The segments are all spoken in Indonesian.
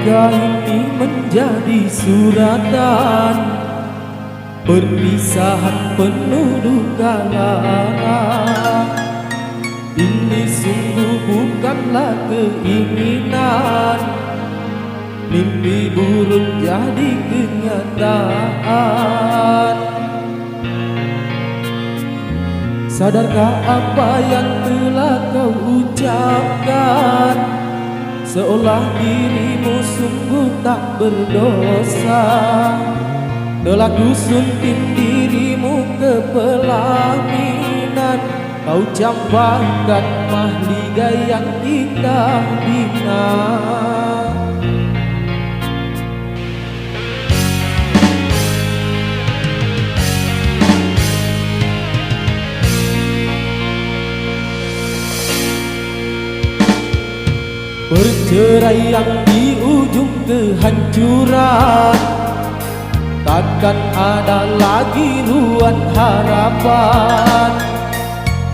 Luka ini menjadi suratan, perpisahan penuh duka lara. Ini sungguh bukanlah keinginan, mimpi buruk jadi kenyataan. Sadarkah apa yang telah kau ucapkan? Seolah dirimu sungguh tak berdosa, telah kusunting dirimu ke pelaminan. Kau campakkan mahligai yang indah bina. Perceraian di ujung kehancuran, takkan ada lagi ruang harapan.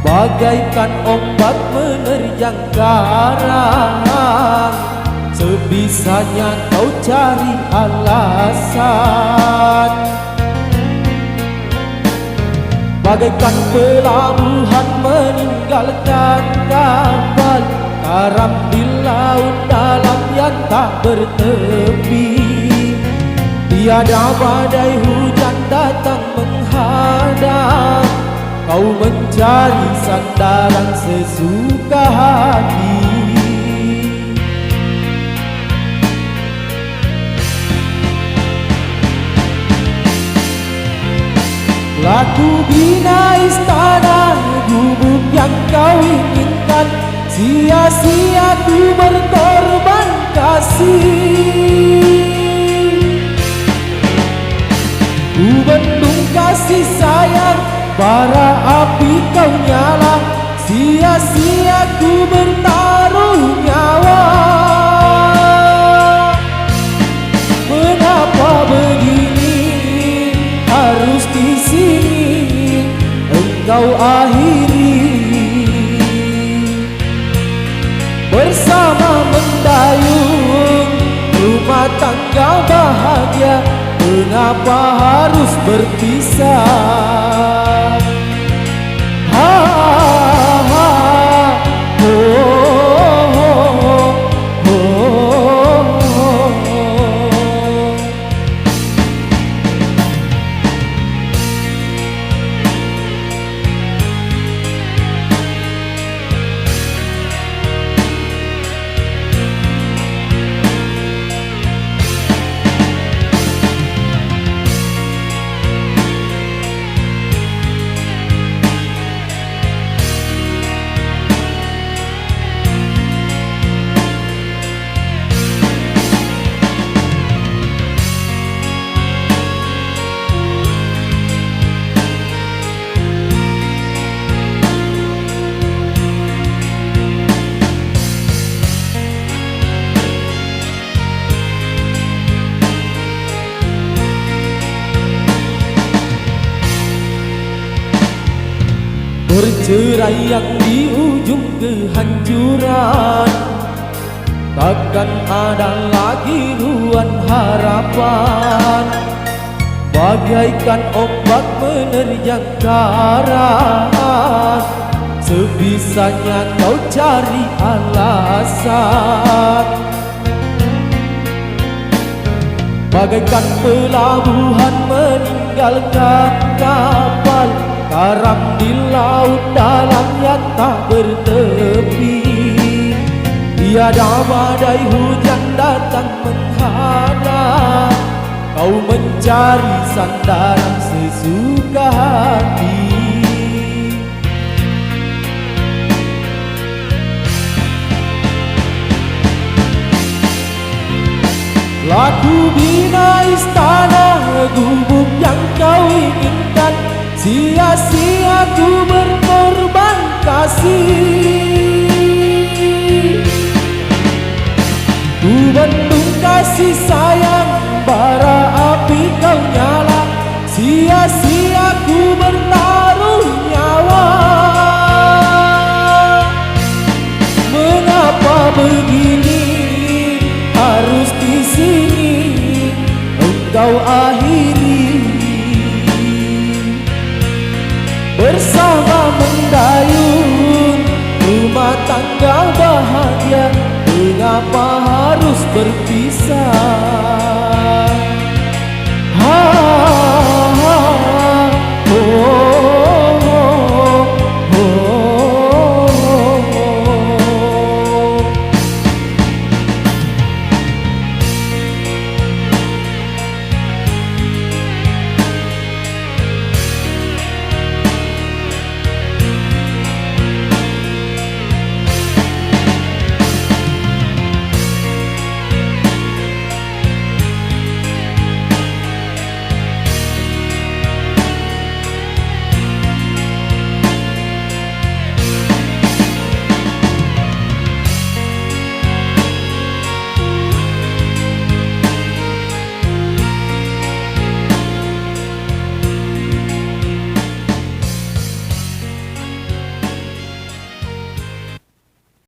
Bagaikan ombak menerjang karang, sebisanya kau cari alasan. Bagaikan pelabuhan meninggalkan kapal, karam di laut dalam yang tak bertepi. Tiada badai hujan datang menghadang, kau mencari sandaran sesuka hati. Laku bina istana gubuk yang kau inginkan, sia-sia ku berkorban kasih. Ku bendung kasih sayang, bara api kau nyala, sia-sia ku bertaruh nyawa. Mengapa begini harus di sini engkau akhiri? Bersama mendayung rumah tangga bahagia, mengapa harus berpisah? Ha, ha, oh, oh, oh, oh. Perceraian di ujung kehancuran, takkan ada lagi ruang harapan. Bagaikan ombak menerjang karang, sebisanya kau cari alasan. Bagaikan pelabuhan meninggalkan kapal, karam di laut dalam yang tak bertepi. Tiada badai hujan datang menghadang, kau mencari sandaran sesuka hati. Laku bina istana gubuk yang kau inginkan, sia-sia ku berkorban kasih. Ku bendung kasih sayang, bara api kau nyala, sia-sia ku bertaruh nyawa. Mengapa begini harus di kau akhiri bersama mendayung rumah tangga bahagia. Mengapa harus berpisah?